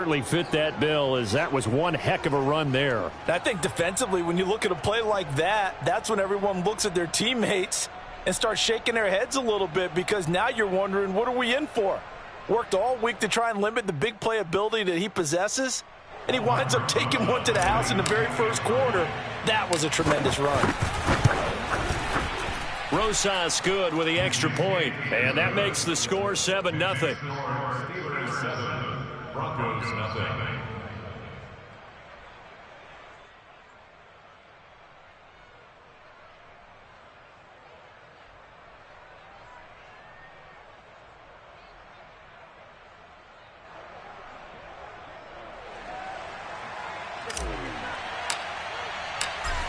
Certainly fit that bill, as that was one heck of a run there. I think defensively, when you look at a play like that, that's when everyone looks at their teammates and starts shaking their heads a little bit, because now you're wondering, what are we in for? Worked all week to try and limit the big play ability that he possesses, and he winds up taking one to the house in the very first quarter. That was a tremendous run. Rosas good with the extra point, and that makes the score 7-0. Steelers 7, Broncos nothing.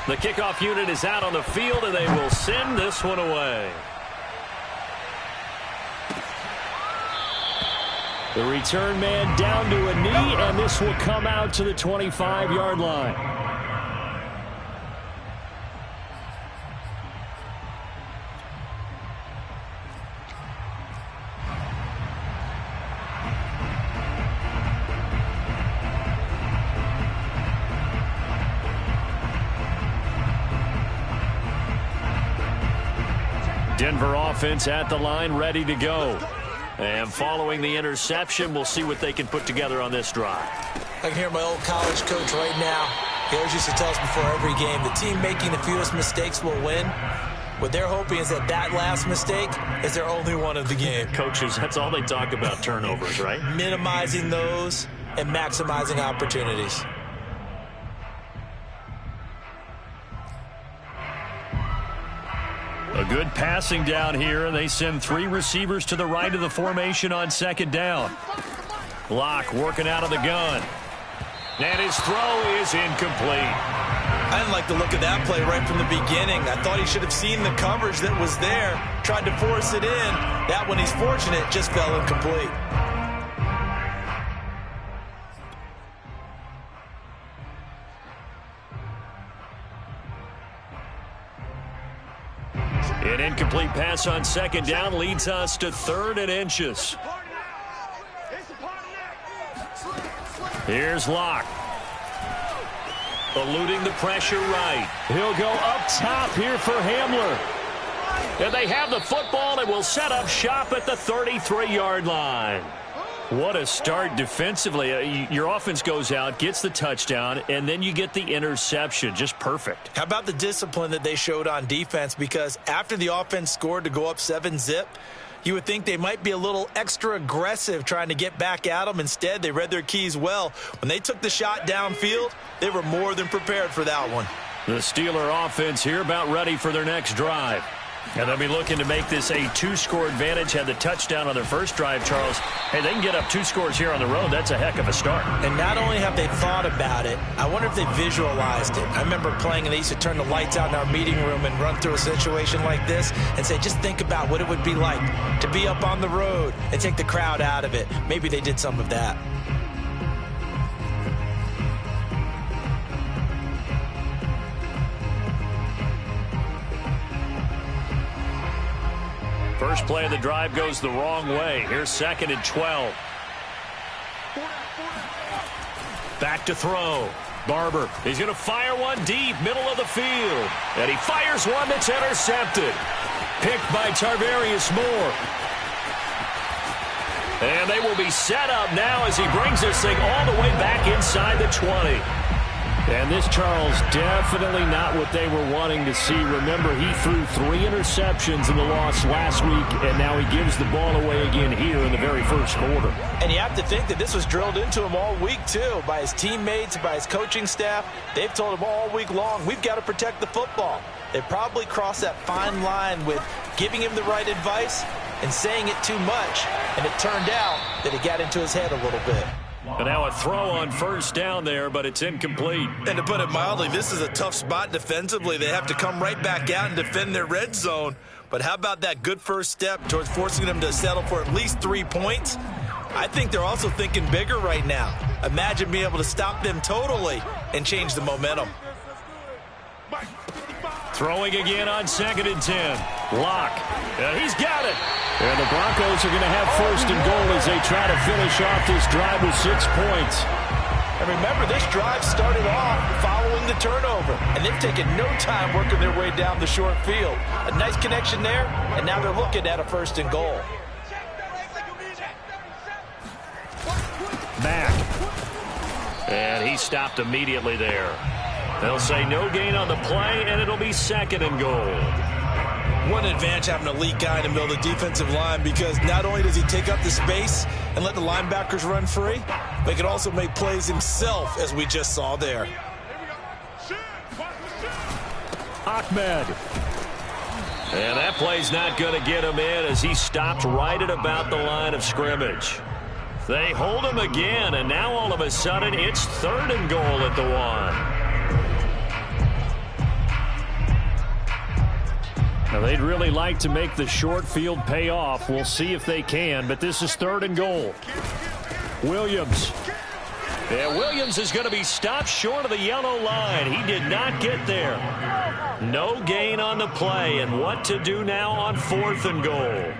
The kickoff unit is out on the field, and they will send this one away. The return man down to a knee, and this will come out to the 25-yard line. Denver offense at the line, ready to go. And following the interception, we'll see what they can put together on this drive. I can hear my old college coach right now. He always used to tell us before every game, the team making the fewest mistakes will win. What they're hoping is that last mistake is their only one of the game. Coaches, that's all they talk about, turnovers, right? Minimizing those and maximizing opportunities. A good passing down here, and they send 3 receivers to the right of the formation on second down. Locke working out of the gun. And his throw is incomplete. I didn't like the look of that play right from the beginning. I thought he should have seen the coverage that was there, tried to force it in. That one, he's fortunate, just fell incomplete. An incomplete pass on second down leads us to 3rd and inches. Here's Locke. Eluding the pressure right. He'll go up top here for Hamler. And they have the football and will set up shop at the 33-yard line. What a start defensively. Your offense goes out, gets the touchdown, and then you get the interception. Just perfect. How about the discipline that they showed on defense? Because after the offense scored to go up 7-zip, you would think they might be a little extra aggressive trying to get back at them. Instead, they read their keys well. When they took the shot downfield, they were more than prepared for that one. The Steeler offense here about ready for their next drive. And they'll be looking to make this a 2-score advantage. Had the touchdown on their first drive, Charles. Hey, they can get up 2 scores here on the road. That's a heck of a start. And not only have they thought about it, I wonder if they visualized it. I remember playing, and they used to turn the lights out in our meeting room and run through a situation like this and say, just think about what it would be like to be up on the road and take the crowd out of it. Maybe they did some of that. First play of the drive goes the wrong way. Here's 2nd and 12. Back to throw. Barber, he's going to fire one deep, middle of the field. And he fires one that's intercepted. Picked by Tarvarius Moore. And they will be set up now as he brings this thing all the way back inside the 20. And this, Charles, definitely not what they were wanting to see. Remember, he threw 3 interceptions in the loss last week, and now he gives the ball away again here in the very first quarter. And you have to think that this was drilled into him all week, too, by his teammates, by his coaching staff. They've told him all week long, we've got to protect the football. They probably crossed that fine line with giving him the right advice and saying it too much, and it turned out that it got into his head a little bit. And now a throw on first down there, but it's incomplete. And to put it mildly, this is a tough spot defensively. They have to come right back out and defend their red zone. But how about that good first step towards forcing them to settle for at least 3 points? I think they're also thinking bigger right now. Imagine being able to stop them totally and change the momentum. Throwing again on 2nd and 10. Locke. He's got it. And the Broncos are going to have first and goal as they try to finish off this drive with 6 points. And remember, this drive started off following the turnover, and they've taken no time working their way down the short field. A nice connection there, and now they're looking at a first and goal. Mack. And he stopped immediately there. They'll say no gain on the play, and it'll be second and goal. What an advantage having an elite guy in the middle of the defensive line, because not only does he take up the space and let the linebackers run free, but he can also make plays himself, as we just saw there. Ahmed. And that play's not going to get him in as he stopped right at about the line of scrimmage. They hold him again, and now all of a sudden it's third and goal at the 1. Now, they'd really like to make the short field pay off. We'll see if they can, but this is third and goal. Williams. Yeah, Williams is going to be stopped short of the yellow line. He did not get there. No gain on the play, and what to do now on fourth and goal.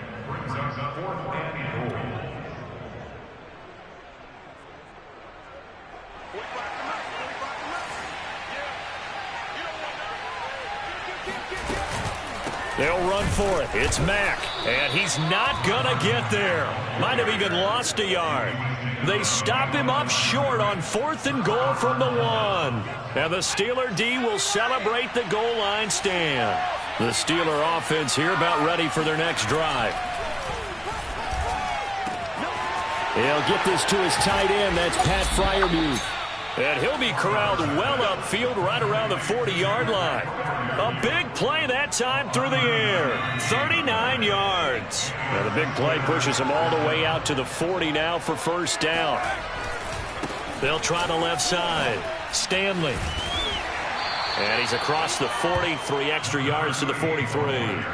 They'll run for it. It's Mack, and he's not going to get there. Might have even lost a yard. They stop him up short on fourth and goal from the 1. And the Steeler D will celebrate the goal line stand. The Steeler offense here about ready for their next drive. He'll get this to his tight end. That's Pat Freiermuth. And he'll be corralled well upfield right around the 40-yard line. A big play that time through the air. 39 yards. Now the big play pushes him all the way out to the 40 now for first down. They'll try the left side. Stanley. And he's across the 40, 3 extra yards to the 43.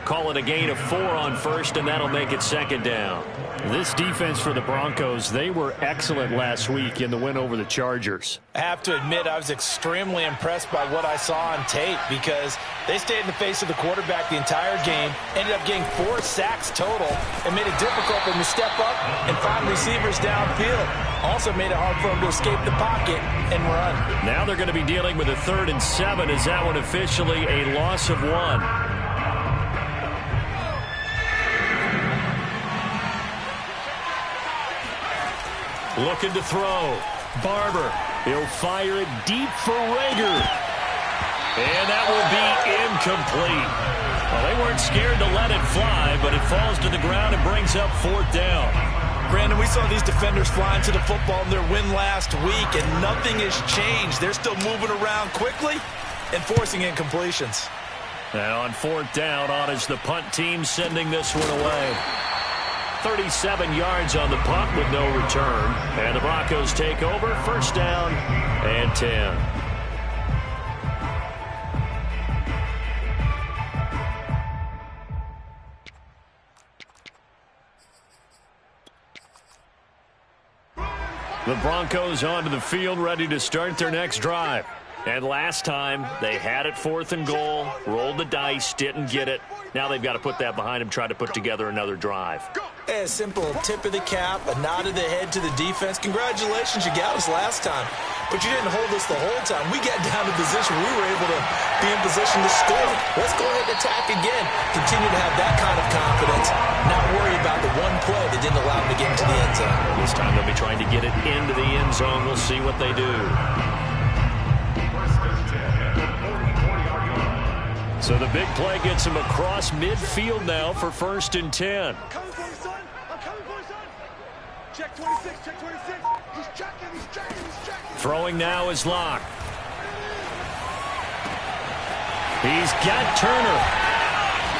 Call it a gain of 4 on first, and that'll make it second down. This defense for the Broncos, they were excellent last week in the win over the Chargers. I have to admit, I was extremely impressed by what I saw on tape, because they stayed in the face of the quarterback the entire game, ended up getting 4 sacks total, and made it difficult for them to step up and find receivers downfield. Also made it hard for them to escape the pocket and run. Now they're going to be dealing with a 3rd and 7. Is that one officially a loss of 1? Looking to throw. Barber. He'll fire it deep for Rager. And that will be incomplete. Well, they weren't scared to let it fly, but it falls to the ground and brings up 4th down. Brandon, we saw these defenders flying to the football in their win last week, and nothing has changed. They're still moving around quickly and forcing incompletions. And on 4th down, on is the punt team sending this one away. 37 yards on the punt with no return. And the Broncos take over. First down and 10. The Broncos onto the field, ready to start their next drive. And last time, they had it 4th and goal, rolled the dice, didn't get it. Now they've got to put that behind them, try to put together another drive. A simple tip of the cap, a nod of the head to the defense. Congratulations, you got us last time. But you didn't hold us the whole time. We got down to position. We were able to be in position to score. Let's go ahead and attack again. Continue to have that kind of confidence. Not worry about the one play that didn't allow them to get into the end zone. This time they'll be trying to get it into the end zone. We'll see what they do. So the big play gets him across midfield now for 1st and 10. I'm coming for you, son. I'm coming for you, son. Check 26, check 26. He's checking, he's checking, he's checking. Throwing now is Locke. He's got Turner.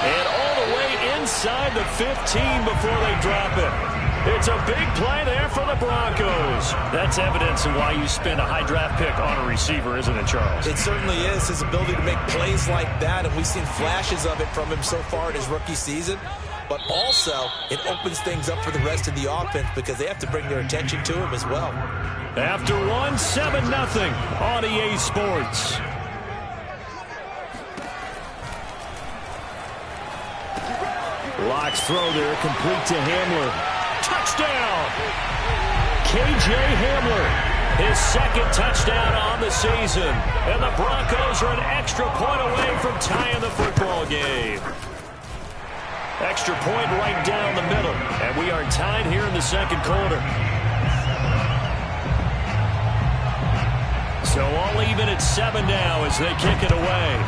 And all the way inside the 15 before they drop it. It's a big play there for the Broncos. That's evidence of why you spend a high draft pick on a receiver, isn't it, Charles? It certainly is, his ability to make plays like that, and we've seen flashes of it from him so far in his rookie season. But also, it opens things up for the rest of the offense because they have to bring their attention to him as well. After 7-0 on EA Sports. Locks throw there, complete to Hamler. Touchdown! K.J. Hamler, his second touchdown on the season. And the Broncos are an extra point away from tying the football game. Extra point right down the middle. And we are tied here in the second quarter. So all even at 7 now as they kick it away.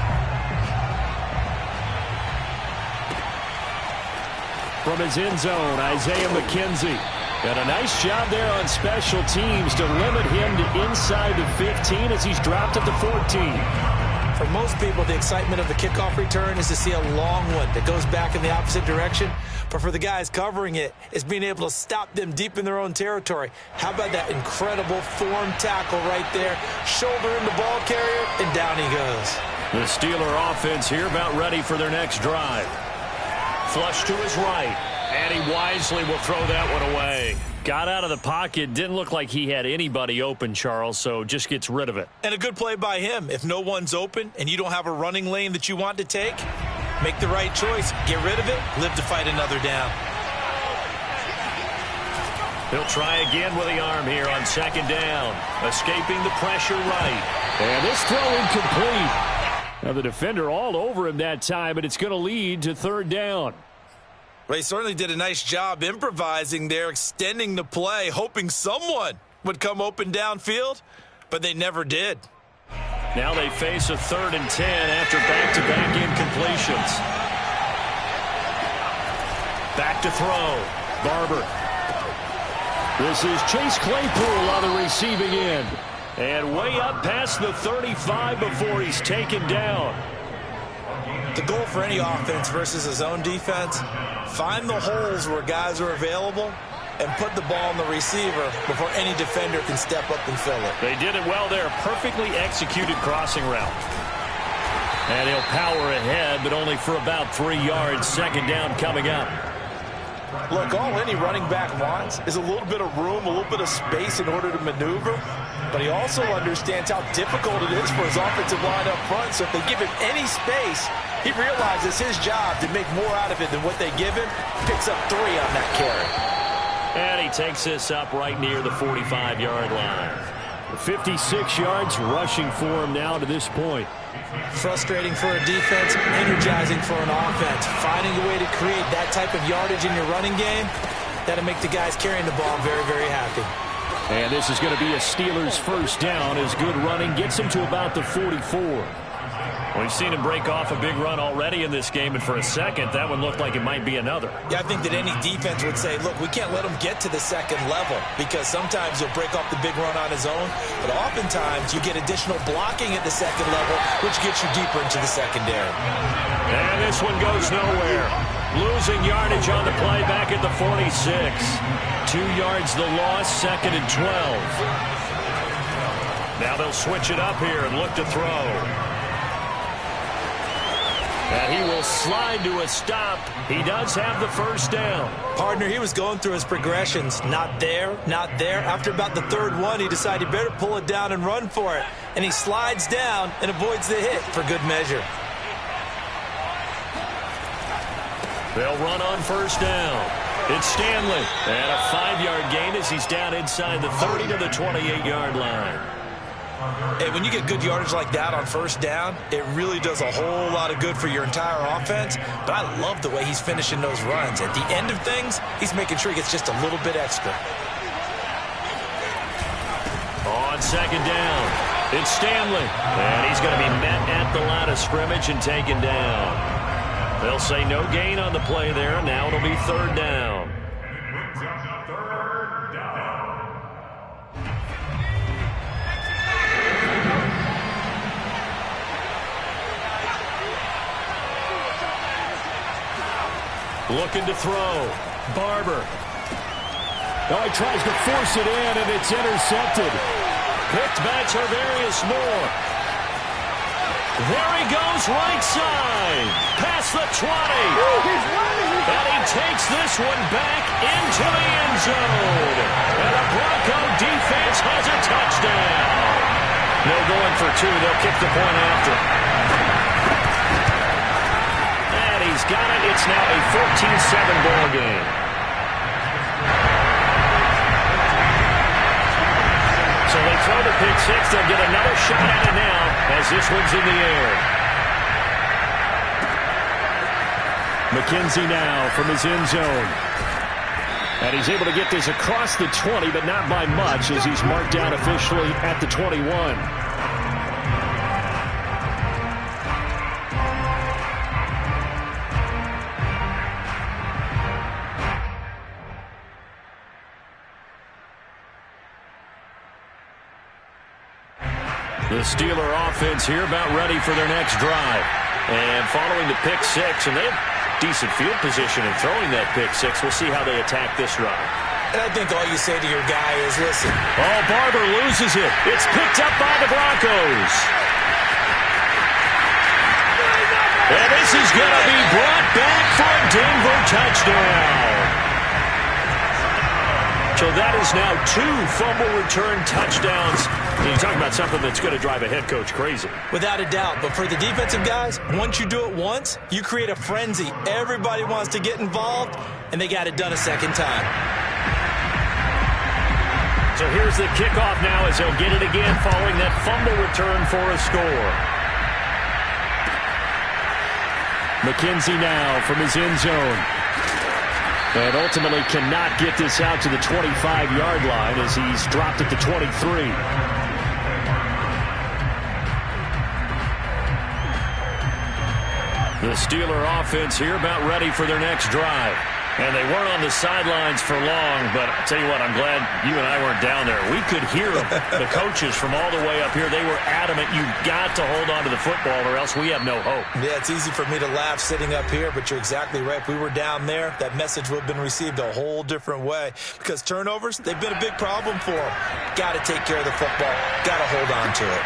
From his end zone, Isaiah McKenzie. And a nice job there on special teams to limit him to inside the 15 as he's dropped at the 14. For most people, the excitement of the kickoff return is to see a long one that goes back in the opposite direction. But for the guys covering it, it's being able to stop them deep in their own territory. How about that incredible form tackle right there? Shoulder in the ball carrier, and down he goes. The Steeler offense here about ready for their next drive. Flush to his right, and he wisely will throw that one away. Got out of the pocket, didn't look like he had anybody open, Charles, so just gets rid of it. And a good play by him. If no one's open and you don't have a running lane that you want to take, make the right choice, get rid of it, live to fight another down. He'll try again with the arm here on second down, escaping the pressure right. And this throw incomplete. Now the defender all over him that time, but it's going to lead to third down. Well, he certainly did a nice job improvising there, extending the play, hoping someone would come open downfield, but they never did. Now they face a 3rd and 10 after back-to-back incompletions. Back to throw. Barber. This is Chase Claypool on the receiving end. And way up past the 35 before he's taken down. The goal for any offense versus his own defense, find the holes where guys are available and put the ball on the receiver before any defender can step up and fill it. They did it well there. Perfectly executed crossing route. And he'll power ahead, but only for about 3 yards. Second down coming up. Look, all any running back wants is a little bit of room, a little bit of space in order to maneuver. But he also understands how difficult it is for his offensive line up front. So if they give him any space, he realizes his job to make more out of it than what they give him. Picks up 3 on that carry. And he takes this up right near the 45-yard line. 56 yards rushing for him now to this point. Frustrating for a defense, energizing for an offense. Finding a way to create that type of yardage in your running game, that'll make the guys carrying the ball very, very happy. And this is going to be a Steelers first down as good running gets him to about the 44. We've seen him break off a big run already in this game, and for a second, that one looked like it might be another. Yeah, I think that any defense would say, look, we can't let him get to the second level because sometimes he'll break off the big run on his own, but oftentimes you get additional blocking at the second level, which gets you deeper into the secondary. And this one goes nowhere. Losing yardage on the play back at the 46. 2 yards the loss, 2nd and 12. Now they'll switch it up here and look to throw. And he will slide to a stop. He does have the first down. Partner, he was going through his progressions. Not there, not there. After about the 3rd one, he decided he better pull it down and run for it. And he slides down and avoids the hit for good measure. They'll run on first down. It's Stanley. And a 5-yard gain as he's down inside the 30 to the 28-yard line. Hey, when you get good yardage like that on first down, it really does a whole lot of good for your entire offense. But I love the way he's finishing those runs. At the end of things, he's making sure he gets just a little bit extra. On second down, it's Stanley. And he's going to be met at the line of scrimmage and taken down. They'll say no gain on the play there. Now it'll be 3rd down. Looking to throw. Barber. Oh, he tries to force it in, and it's intercepted. Picked by Tarvarius Moore. There he goes, right side. Past the 20. And he takes this one back into the end zone. And the Bronco defense has a touchdown. No going for 2. They'll kick the point after. And he's got it. It's now a 14-7 ball game. So they throw the pick six. They'll get another shot at it now as this one's in the air. McKenzie now from his end zone. And he's able to get this across the 20, but not by much as he's marked down officially at the 21. The Steeler offense here about ready for their next drive. And following the pick six, and they have decent field position in throwing that pick six. We'll see how they attack this drive. And I think all you say to your guy is, listen. Oh, Barber loses it. It's picked up by the Broncos. And this is going to be brought back for a Denver touchdown. So that is now 2 fumble return touchdowns. You talk about something that's going to drive a head coach crazy. Without a doubt. But for the defensive guys, once you do it once, you create a frenzy. Everybody wants to get involved, and they got it done a second time. So here's the kickoff now as they'll get it again following that fumble return for a score. McKenzie now from his end zone. And ultimately cannot get this out to the 25-yard line as he's dropped at the 23. The Steeler offense here about ready for their next drive. And they weren't on the sidelines for long, but I'll tell you what, I'm glad you and I weren't down there. We could hear them, the coaches from all the way up here. They were adamant, you've got to hold on to the football or else we have no hope. Yeah, it's easy for me to laugh sitting up here, but you're exactly right. If we were down there, that message would have been received a whole different way. Because turnovers, they've been a big problem for them. Got to take care of the football. Got to hold on to it.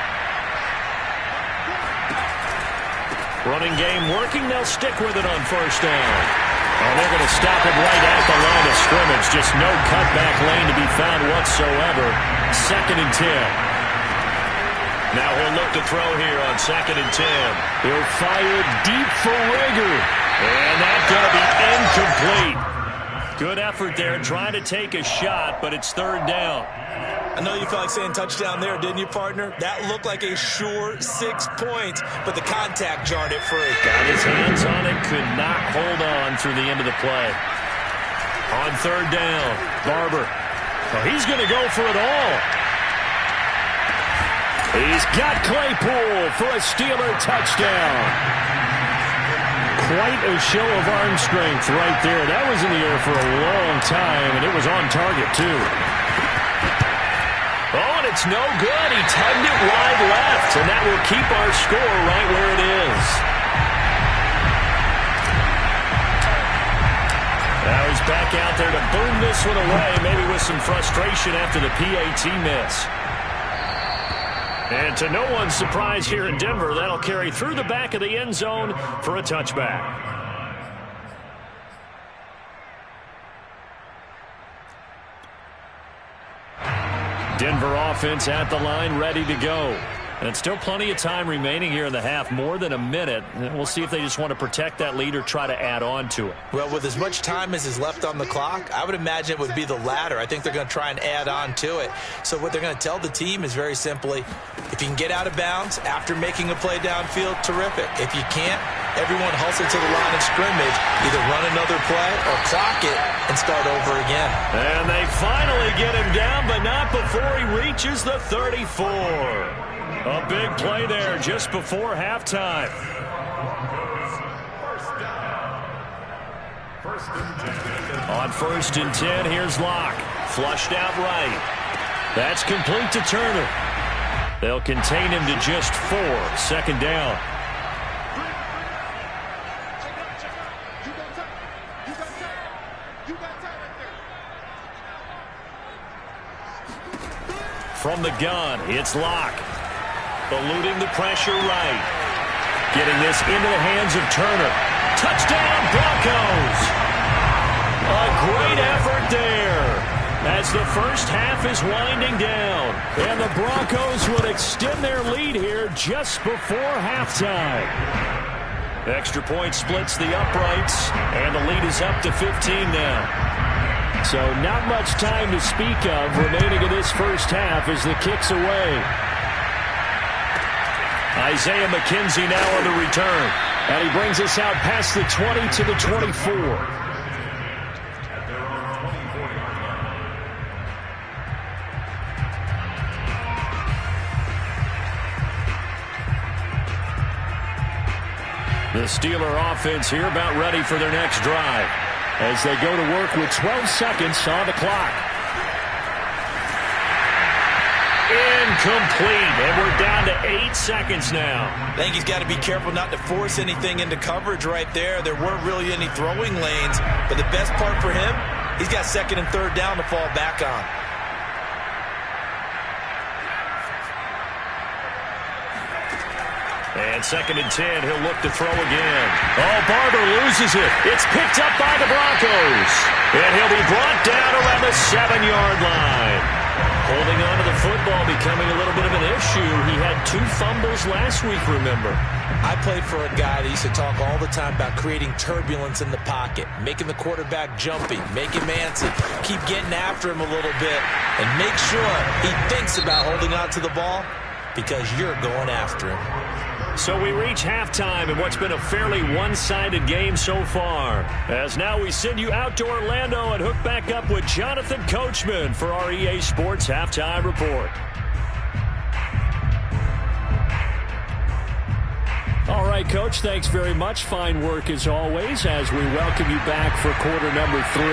Running game working. They'll stick with it on first down. And they're going to stop it right at the line of scrimmage. Just no cutback lane to be found whatsoever. 2nd and 10. Now he'll look to throw here on 2nd and 10. He'll fire deep for Rager. And that's going to be incomplete. Good effort there trying to take a shot, but it's 3rd down. I know you felt like saying touchdown there, didn't you, partner? That looked like a sure 6 points, but the contact jarred it free. Got his hands on it, could not hold on through the end of the play. On 3rd down, Barber. Oh, he's going to go for it all. He's got Claypool for a Steeler touchdown. Quite a show of arm strength right there. That was in the air for a long time, and it was on target, too. Oh, and it's no good. He tugged it wide left, and that will keep our score right where it is. Now he's back out there to boom this one away, maybe with some frustration after the PAT miss. And to no one's surprise here in Denver, that'll carry through the back of the end zone for a touchback. Denver offense at the line, ready to go. And still plenty of time remaining here in the half, more than a minute. And we'll see if they just want to protect that lead or try to add on to it. Well, with as much time as is left on the clock, I would imagine it would be the latter. I think they're going to try and add on to it. So what they're going to tell the team is very simply, if you can get out of bounds after making a play downfield, terrific. If you can't, everyone hustle to the line of scrimmage, either run another play or clock it and start over again. And they finally get him down, but not before he reaches the 34. A big play there just before halftime. On 1st and 10, here's Locke. Flushed out right. That's complete to Turner. They'll contain him to just 4. 2nd down. From the gun, it's Locke. Eluding the pressure right. Getting this into the hands of Turner. Touchdown, Broncos! A great effort there as the first half is winding down. And the Broncos would extend their lead here just before halftime. Extra point splits the uprights, and the lead is up to 15 now. So not much time to speak of remaining in this first half as the kick's away. Isaiah McKenzie now on the return. And he brings us out past the 20 to the 24. The Steeler offense here about ready for their next drive as they go to work with 12 seconds on the clock. Incomplete, and we're down to 8 seconds now. I think he's got to be careful not to force anything into coverage right there. There weren't really any throwing lanes, but the best part for him, he's got second and third down to fall back on. And second and 10, he'll look to throw again. Oh, Barber loses it. It's picked up by the Broncos. And he'll be brought down around the 7-yard line. Holding on to the football becoming a little bit of an issue. He had 2 fumbles last week, remember. I played for a guy that used to talk all the time about creating turbulence in the pocket, making the quarterback jumpy, make him antsy, keep getting after him a little bit, and make sure he thinks about holding on to the ball because you're going after him. So we reach halftime in what's been a fairly one-sided game so far. As now we send you out to Orlando and hook back up with Jonathan Coachman for our EA Sports Halftime Report. All right, Coach, thanks very much. Fine work as always as we welcome you back for quarter number 3.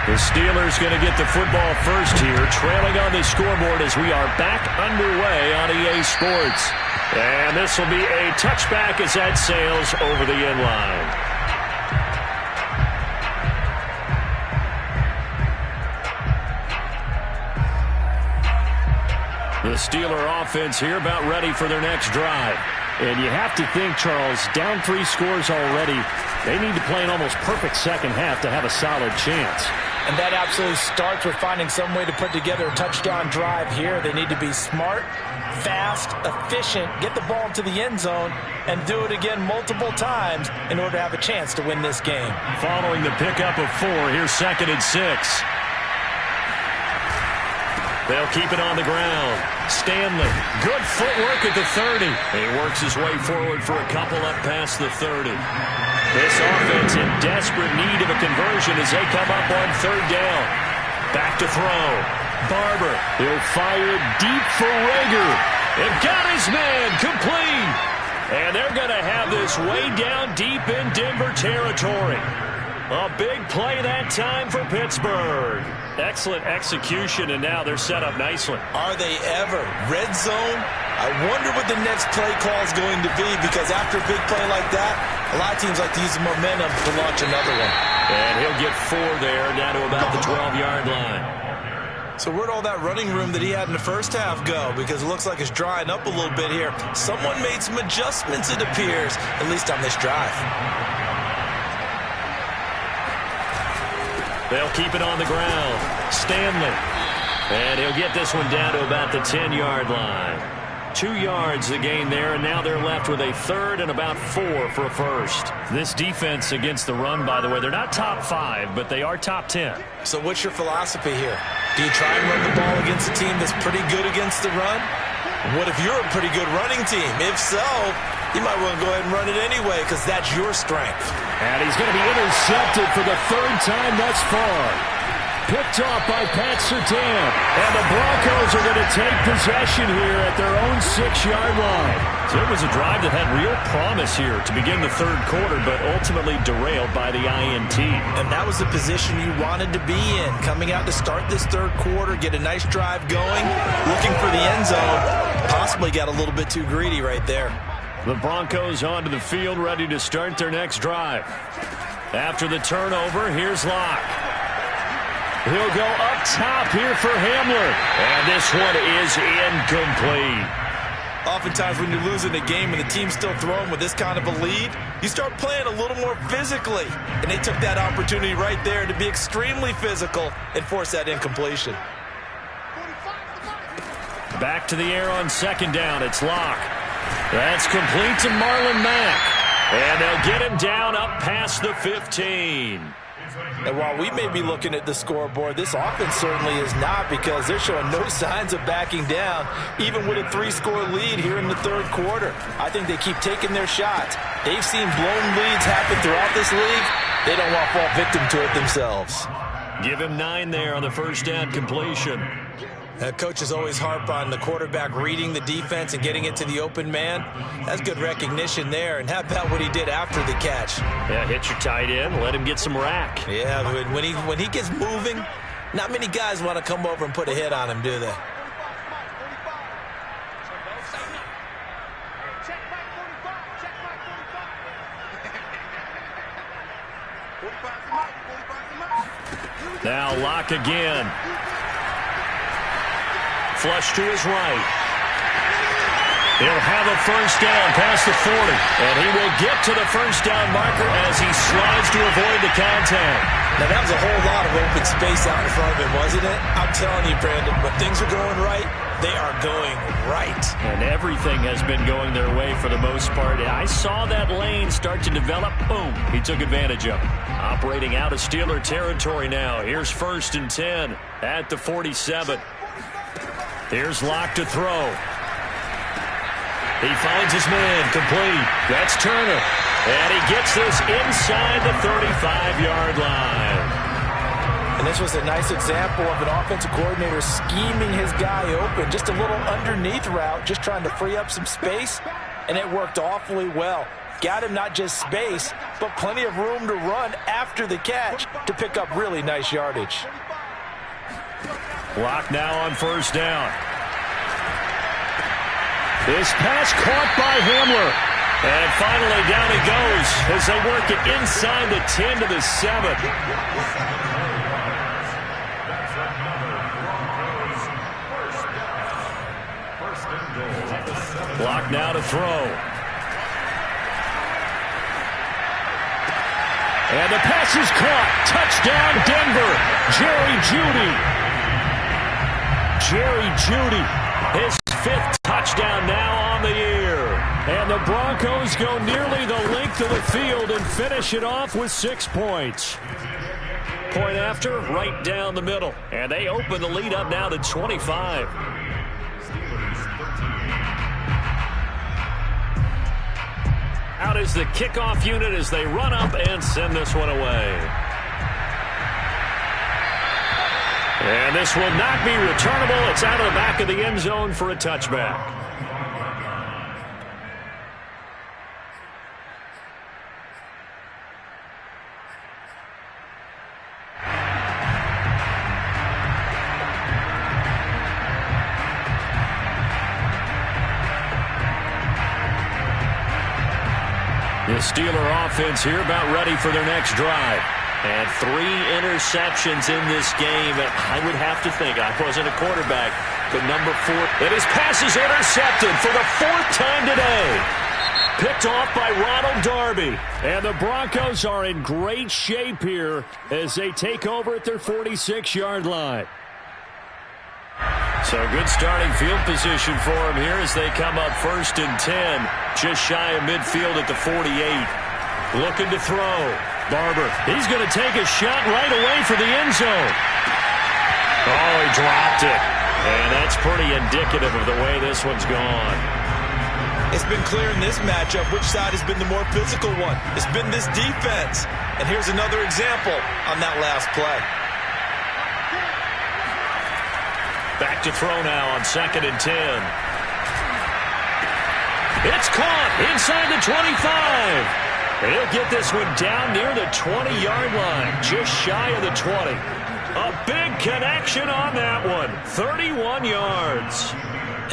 The Steelers going to get the football first here, trailing on the scoreboard as we are back underway on EA Sports. And this will be a touchback as that sails over the end line. The Steeler offense here about ready for their next drive. And you have to think, Charles, down 3 scores already. They need to play an almost perfect second half to have a solid chance. And that absolutely starts with finding some way to put together a touchdown drive here. They need to be smart, fast, efficient, get the ball to the end zone, and do it again multiple times in order to have a chance to win this game. Following the pickup of 4, here's second and 6. They'll keep it on the ground. Stanley, good footwork at the 30. He works his way forward for a couple up past the 30. This offense in desperate need of a conversion as they come up on 3rd down. Back to throw. Barber, he'll fire deep for Rager. And got his man complete. And they're going to have this way down deep in Denver territory. A big play that time for Pittsburgh. Excellent execution, and now they're set up nicely. Are they ever? Red zone? I wonder what the next play call is going to be, because after a big play like that, a lot of teams like to use the momentum to launch another one. And he'll get 4 there, down to about the 12-yard line. So where'd all that running room that he had in the first half go? Because it looks like it's drying up a little bit here. Someone made some adjustments, it appears, at least on this drive. They'll keep it on the ground. Stanley. And he'll get this one down to about the 10-yard line. 2 yards the gain there, and now they're left with a 3rd and about 4 for a first. This defense against the run, by the way, they're not top 5, but they are top 10. So what's your philosophy here? Do you try and run the ball against a team that's pretty good against the run? What if you're a pretty good running team? If so, you might want to go ahead and run it anyway, because that's your strength. And he's going to be intercepted for the 3rd time thus far. Picked off by Pat Surtain. And the Broncos are going to take possession here at their own 6-yard line. So it was a drive that had real promise here to begin the 3rd quarter, but ultimately derailed by the INT. And that was the position you wanted to be in, coming out to start this 3rd quarter, get a nice drive going, looking for the end zone. Possibly got a little bit too greedy right there. The Broncos onto the field, ready to start their next drive. After the turnover, here's Locke. He'll go up top here for Hamler. And this one is incomplete. Oftentimes when you're losing a game and the team's still throwing with this kind of a lead, you start playing a little more physically. And they took that opportunity right there to be extremely physical and force that incompletion. Back to the air on 2nd down. It's Locke. That's complete to Marlon Mack. And they'll get him down up past the 15. And while we may be looking at the scoreboard, this offense certainly is not, because they're showing no signs of backing down, even with a 3-score lead here in the third quarter. I think they keep taking their shots. They've seen blown leads happen throughout this league. They don't want to fall victim to it themselves. Give him 9 there on the first down completion. Coaches always harp on the quarterback reading the defense and getting it to the open man. That's good recognition there. And how about what he did after the catch? Yeah, hit your tight end, let him get some rack. Yeah, when he gets moving, not many guys want to come over and put a hit on him, do they? Now Locke again. Flush to his right. He'll have a first down past the 40. And he will get to the first down marker as he slides to avoid the contact. Now, that was a whole lot of open space out in front of him, wasn't it? I'm telling you, Brandon, when things are going right, they are going right. And everything has been going their way for the most part. I saw that lane start to develop. Boom. He took advantage of it. Operating out of Steeler territory now. Here's 1st and 10 at the 47. Here's Locke to throw. He finds his man, complete. That's Turner. And he gets this inside the 35-yard line. And this was a nice example of an offensive coordinator scheming his guy open. Just a little underneath route, just trying to free up some space, and it worked awfully well. Got him not just space, but plenty of room to run after the catch to pick up really nice yardage. Locke now on first down. This pass caught by Hamler. And finally down he goes as they work it inside the 10 to the 7. Locke now to throw. And the pass is caught. Touchdown, Denver. Jerry Jeudy. His 5th touchdown now on the year. And the Broncos go nearly the length of the field and finish it off with 6 points. Point after, right down the middle. And they open the lead up now to 25. Out is the kickoff unit as they run up and send this one away. And this will not be returnable. It's out of the back of the end zone for a touchback. The Steeler offense here about ready for their next drive. And 3 interceptions in this game. I would have to think, I wasn't a quarterback, but number 4. And his pass is intercepted for the 4th time today. Picked off by Ronald Darby. And the Broncos are in great shape here as they take over at their 46-yard line. So good starting field position for them here as they come up 1st and 10. Just shy of midfield at the 48. Looking to throw. Barber, he's going to take a shot right away for the end zone. Oh, he dropped it. And that's pretty indicative of the way this one's gone. It's been clear in this matchup which side has been the more physical one. It's been this defense. And here's another example on that last play. Back to throw now on 2nd and 10. It's caught inside the 25. He'll get this one down near the 20-yard line, just shy of the 20. A big connection on that one, 31 yards.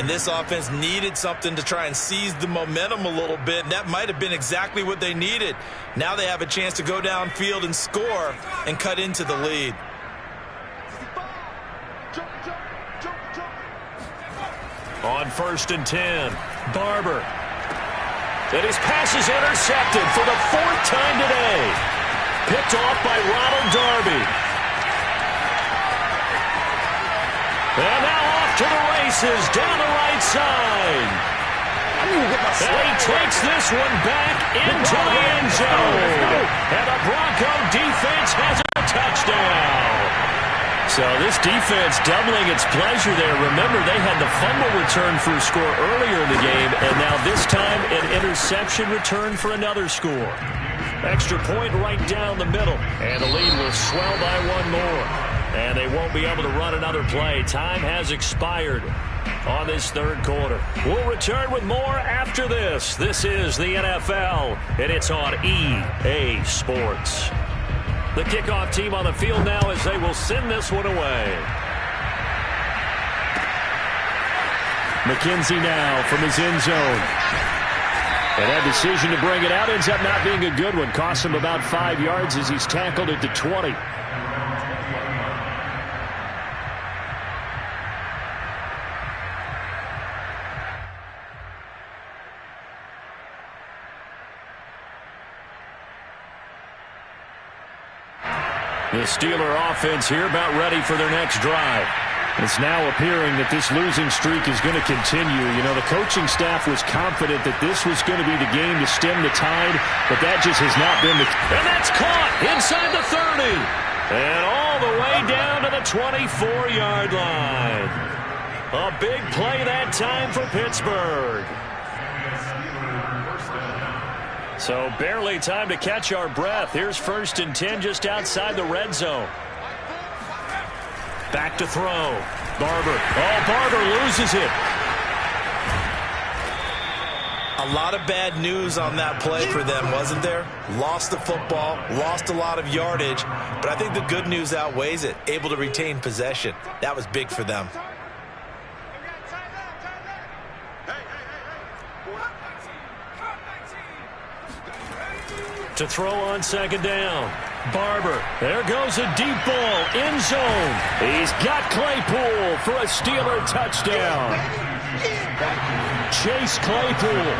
And this offense needed something to try and seize the momentum a little bit, and that might have been exactly what they needed. Now they have a chance to go downfield and score and cut into the lead. On 1st and 10, Barber. And his pass is intercepted for the 4th time today. Picked off by Ronald Darby. And now off to the races down the right side. And he takes this one back into the end zone. And the Bronco defense has a touchdown. So this defense doubling its pleasure there. Remember, they had the fumble return for a score earlier in the game, and now this time an interception return for another score. Extra point right down the middle, and the lead will swell by one more. And they won't be able to run another play. Time has expired on this third quarter. We'll return with more after this. This is the NFL, and it's on EA Sports. The kickoff team on the field now as they will send this one away. McKenzie now from his end zone. And that decision to bring it out ends up not being a good one. Costs him about 5 yards as he's tackled at the 20. The Steeler offense here about ready for their next drive. It's now appearing that this losing streak is going to continue. You know, the coaching staff was confident that this was going to be the game to stem the tide, but that just has not been the case. And that's caught inside the 30. And all the way down to the 24-yard line. A big play that time for Pittsburgh. So barely time to catch our breath. Here's 1st and 10 just outside the red zone. Back to throw. Barber. Oh, Barber loses it. A lot of bad news on that play for them, wasn't there? Lost the football, lost a lot of yardage, but I think the good news outweighs it. Able to retain possession. That was big for them. To throw on 2nd down. Barber. There goes a deep ball. End zone. He's got Claypool for a Steeler touchdown. Chase Claypool.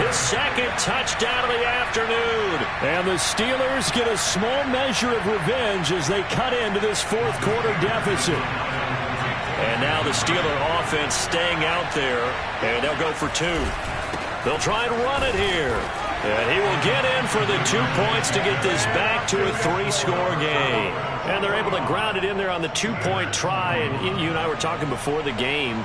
His 2nd touchdown of the afternoon. And the Steelers get a small measure of revenge as they cut into this 4th quarter deficit. And now the Steeler offense staying out there. And they'll go for 2. They'll try and run it here. And he will get in for the 2 points to get this back to a 3-score game. And they're able to ground it in there on the 2-point try. And you and I were talking before the game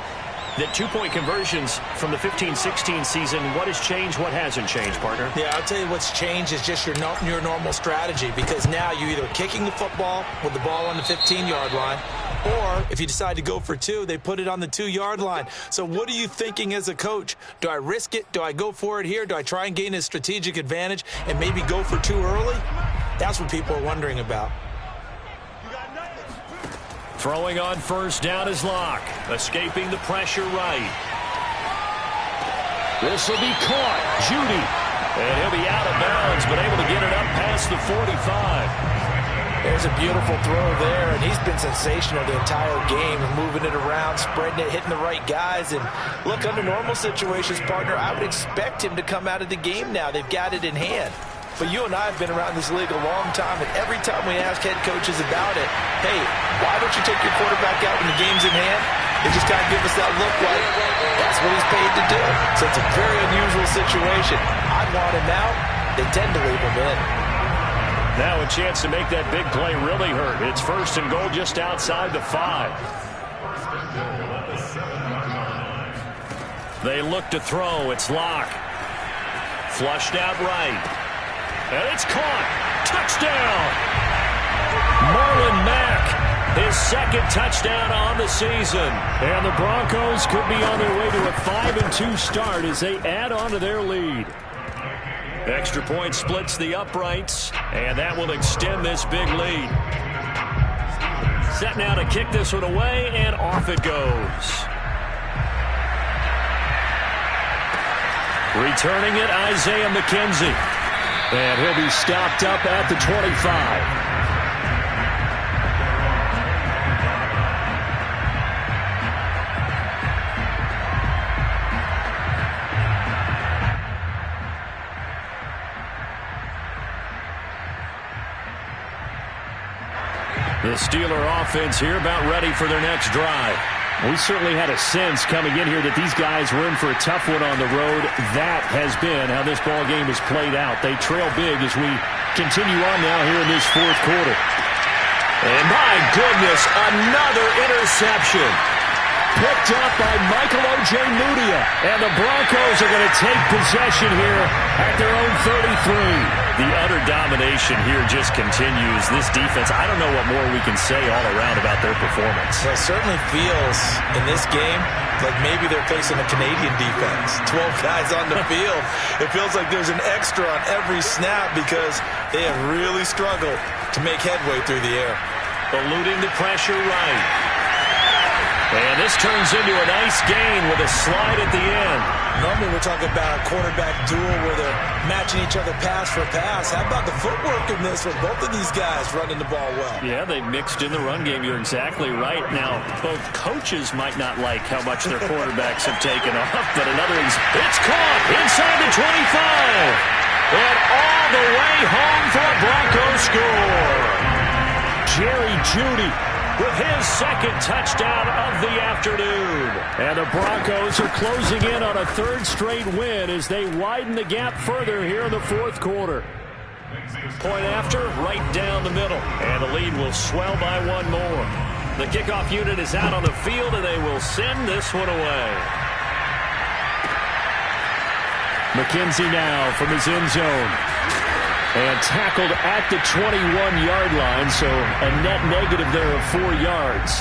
that 2-point conversions from the 15-16 season, what has changed, what hasn't changed, partner? Yeah, I'll tell you what's changed is just your normal strategy, because now you're either kicking the football with the ball on the 15-yard line, or if you decide to go for 2, they put it on the 2-yard line. So what are you thinking as a coach? Do I risk it? Do I go for it here? Do I try and gain a strategic advantage and maybe go for 2 early? That's what people are wondering about. Throwing on 1st down is Locke. Escaping the pressure right. This will be caught. Judy. And he'll be out of bounds, but able to get it up past the 45. There's a beautiful throw there, and he's been sensational the entire game, moving it around, spreading it, hitting the right guys. And look, under normal situations, partner, I would expect him to come out of the game now. They've got it in hand. But you and I have been around this league a long time, and every time we ask head coaches about it, hey, why don't you take your quarterback out when the game's in hand? They just kind of give us that look like that's what he's paid to do. So it's a very unusual situation. I'd want him out. They tend to leave him in. Now a chance to make that big play really hurt. It's 1st and goal just outside the 5. They look to throw. It's Locke. Flushed out right. And it's caught. Touchdown. Marlon Mack, his 2nd touchdown on the season. And the Broncos could be on their way to a 5-2 start as they add on to their lead. Extra point splits the uprights, and that will extend this big lead. Set now to kick this one away, and off it goes. Returning it, Isaiah McKenzie. And he'll be stopped up at the 25. The Steeler offense here about ready for their next drive. We certainly had a sense coming in here that these guys were in for a tough one on the road. That has been how this ball game has played out. They trail big as we continue on now here in this fourth quarter. And my goodness, another interception. Picked up by Michael O.J. Mudia. And the Broncos are going to take possession here at their own 33. The utter domination here just continues. This defense, I don't know what more we can say all around about their performance. Well, it certainly feels in this game like maybe they're facing a Canadian defense. 12 guys on the field. It feels like there's an extra on every snap because they have really struggled to make headway through the air. Eluding the pressure right. And this turns into a nice gain with a slide at the end. Normally we're talking about a quarterback duel where they're matching each other pass for pass. How about the footwork in this with both of these guys running the ball well? Yeah, they mixed in the run game. You're exactly right. Now, both coaches might not like how much their quarterbacks have taken off, but another it's caught inside the 25. And all the way home for a Broncos score. Jerry Jeudy with his second touchdown of the afternoon. And the Broncos are closing in on a third straight win as they widen the gap further here in the fourth quarter. Point after, right down the middle. And the lead will swell by one more. The kickoff unit is out on the field, and they will send this one away. McKenzie now from his end zone. And tackled at the 21-yard line, so a net negative there of 4 yards.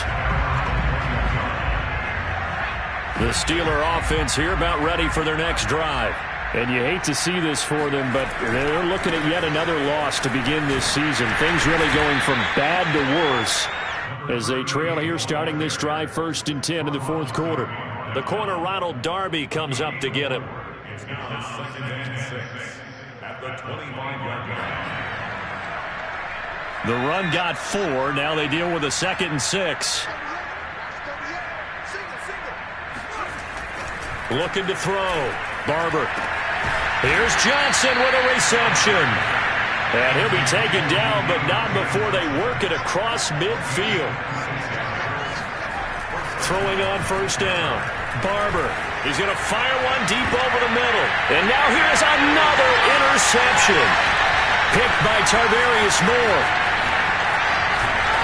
The Steeler offense here about ready for their next drive. And you hate to see this for them, but they're looking at yet another loss to begin this season. Things really going from bad to worse as they trail here starting this drive 1st and 10 in the fourth quarter. The corner Ronald Darby comes up to get him. It's now 2nd and 6 at the 25-yard line. The run got 4. Now they deal with a 2nd and 6. Looking to throw. Barber. Here's Johnson with a reception. And he'll be taken down, but not before they work it across midfield. Throwing on 1st down. Barber. He's going to fire one deep over the middle. And now here's another interception. Picked by Tarvarius Moore.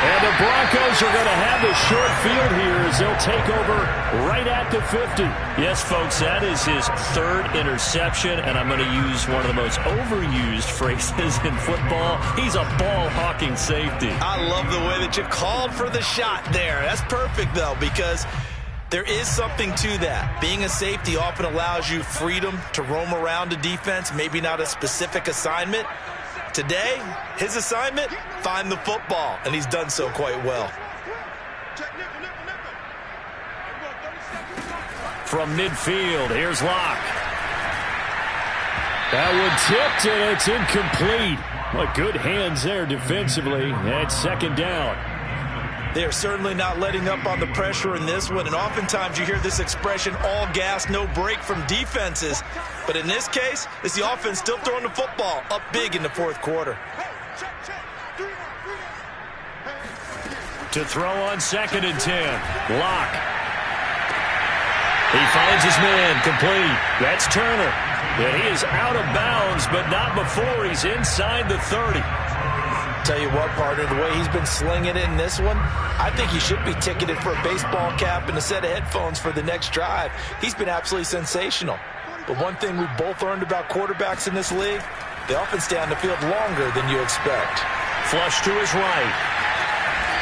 And the Broncos are going to have the short field here as they'll take over right at the 50. Yes, folks, that is his 3rd interception, and I'm going to use one of the most overused phrases in football. He's a ball-hawking safety. I love the way that you called for the shot there. That's perfect, though, because there is something to that. Being a safety often allows you freedom to roam around a defense, maybe not a specific assignment. Today, his assignment, find the football, and he's done so quite well. From midfield, here's Locke. That one tipped, and it's incomplete. Well, good hands there defensively, and 2nd down. They are certainly not letting up on the pressure in this one, and oftentimes you hear this expression, all gas, no break from defenses. But in this case, it's the offense still throwing the football up big in the fourth quarter. To throw on 2nd and 10. Locke. He finds his man, complete. That's Turner. And he is out of bounds, but not before he's inside the 30. Tell you what, partner, the way he's been slinging it in this one, I think he should be ticketed for a baseball cap and a set of headphones for the next drive. He's been absolutely sensational. But one thing we've both learned about quarterbacks in this league, they often stay on the field longer than you expect. Flush to his right.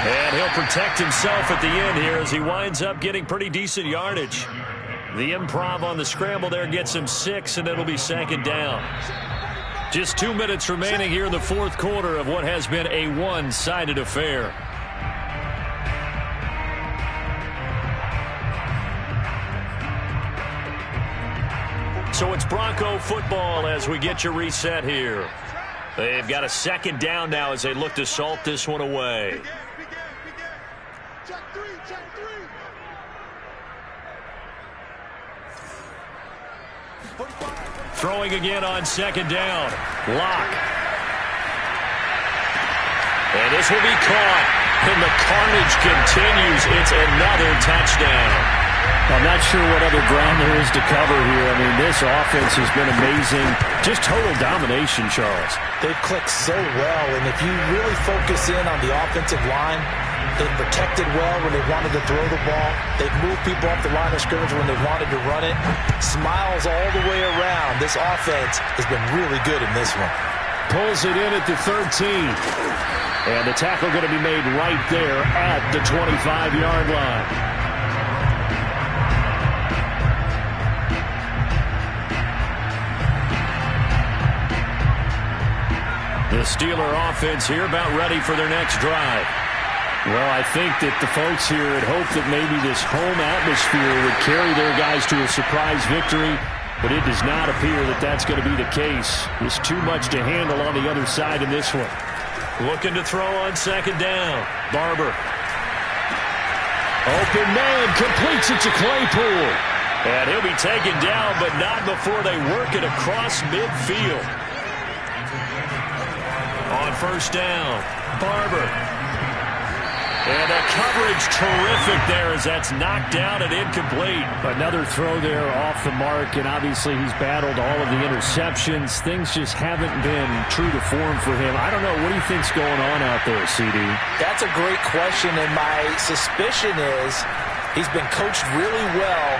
And he'll protect himself at the end here as he winds up getting pretty decent yardage. The improv on the scramble there gets him 6, and it'll be 2nd down. Just 2 minutes remaining here in the fourth quarter of what has been a one-sided affair. So it's Bronco football as we get you reset here. They've got a 2nd down now as they look to salt this one away. Throwing again on 2nd down. Locke. And this will be caught. And the carnage continues. It's another touchdown. I'm not sure what other ground there is to cover here. I mean, this offense has been amazing. Just total domination, Charles. They've clicked so well, and if you really focus in on the offensive line, they've protected well when they wanted to throw the ball. They've moved people off the line of scrimmage when they wanted to run it. Smiles all the way around. This offense has been really good in this one. Pulls it in at the 13. And the tackle going to be made right there at the 25-yard line. The Steeler offense here about ready for their next drive. Well, I think that the folks here had hoped that maybe this home atmosphere would carry their guys to a surprise victory, but it does not appear that that's going to be the case. There's too much to handle on the other side in this one. Looking to throw on second down. Barber. Open man, completes it to Claypool. And he'll be taken down, but not before they work it across midfield. On first down, Barber. And the coverage terrific there as that's knocked down and incomplete. Another throw there off the mark, and obviously he's battled all of the interceptions. Things just haven't been true to form for him. I don't know. What do you think's going on out there, CD? That's a great question, and my suspicion is he's been coached really well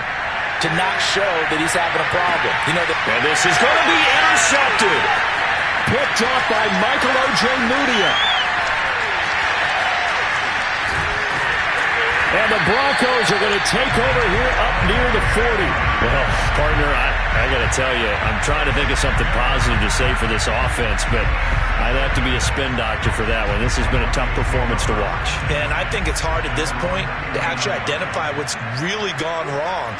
to not show that he's having a problem. You know, and this is going to be intercepted. Picked off by Michael Ojemudia. And the Broncos are going to take over here up near the 40. Well, partner, I got to tell you, I'm trying to think of something positive to say for this offense, but I'd have to be a spin doctor for that one. This has been a tough performance to watch. And I think it's hard at this point to actually identify what's really gone wrong.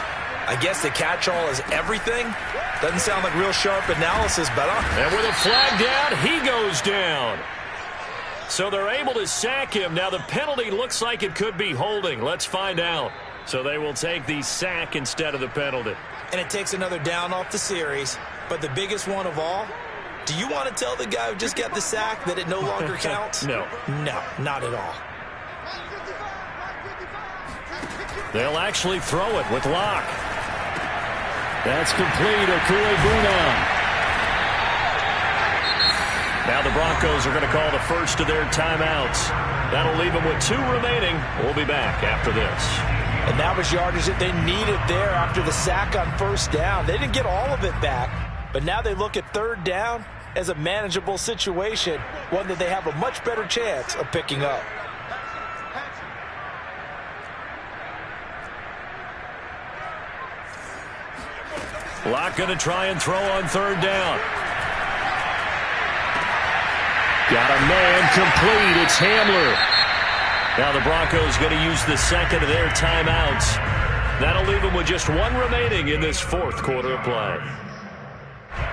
I guess the catch-all is everything. Doesn't sound like real sharp analysis, but... And with a flag down, he goes down. So they're able to sack him. Now the penalty looks like it could be holding. Let's find out. So they will take the sack instead of the penalty. And it takes another down off the series. But the biggest one of all, do you want to tell the guy who just got the sack that it no longer counts? No. No, not at all. They'll actually throw it with Locke. That's complete. Okue-Buna. Now the Broncos are going to call the first of their timeouts. That'll leave them with 2 remaining. We'll be back after this. And that was yardage that they needed there after the sack on first down. They didn't get all of it back, but now they look at third down as a manageable situation, one that they have a much better chance of picking up. Locke going to try and throw on third down. Got a man complete. It's Hamler. Now the Broncos going to use the second of their timeouts. That'll leave them with just 1 remaining in this 4th quarter of play.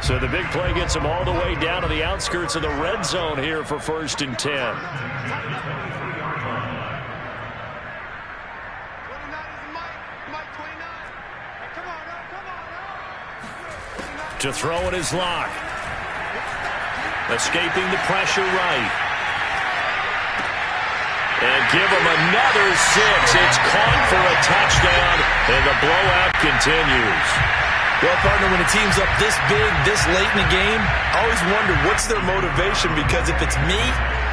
So the big play gets them all the way down to the outskirts of the red zone here for 1st and 10. To throw it is Locke. Escaping the pressure right. And give him another 6. It's caught for a touchdown, and the blowout continues. Well, partner, when a team's up this big, this late in the game, I always wonder what's their motivation, because if it's me,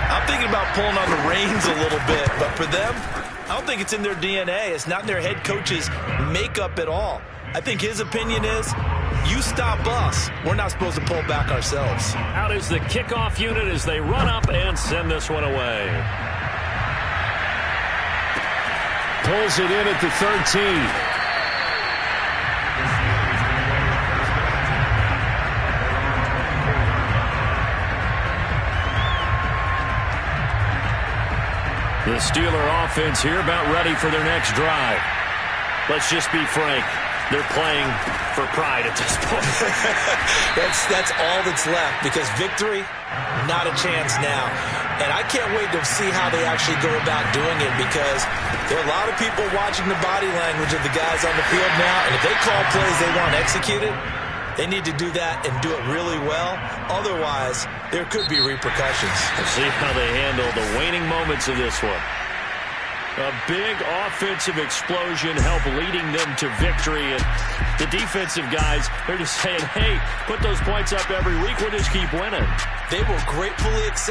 I'm thinking about pulling on the reins a little bit. But for them, I don't think it's in their DNA. It's not in their head coach's makeup at all. I think his opinion is, you stop us. We're not supposed to pull back ourselves. Out is the kickoff unit as they run up and send this one away. Pulls it in at the 13. The Steeler offense here about ready for their next drive. Let's just be frank. They're playing for pride at this point. That's all that's left, because victory, not a chance now. And I can't wait to see how they actually go about doing it, because there are a lot of people watching the body language of the guys on the field now, and if they call plays they want executed, they need to do that and do it really well. Otherwise, there could be repercussions. We'll see how they handle the waning moments of this one. A big offensive explosion helped leading them to victory. And the defensive guys, they're just saying, hey, put those points up every week. We'll just keep winning. They will gratefully accept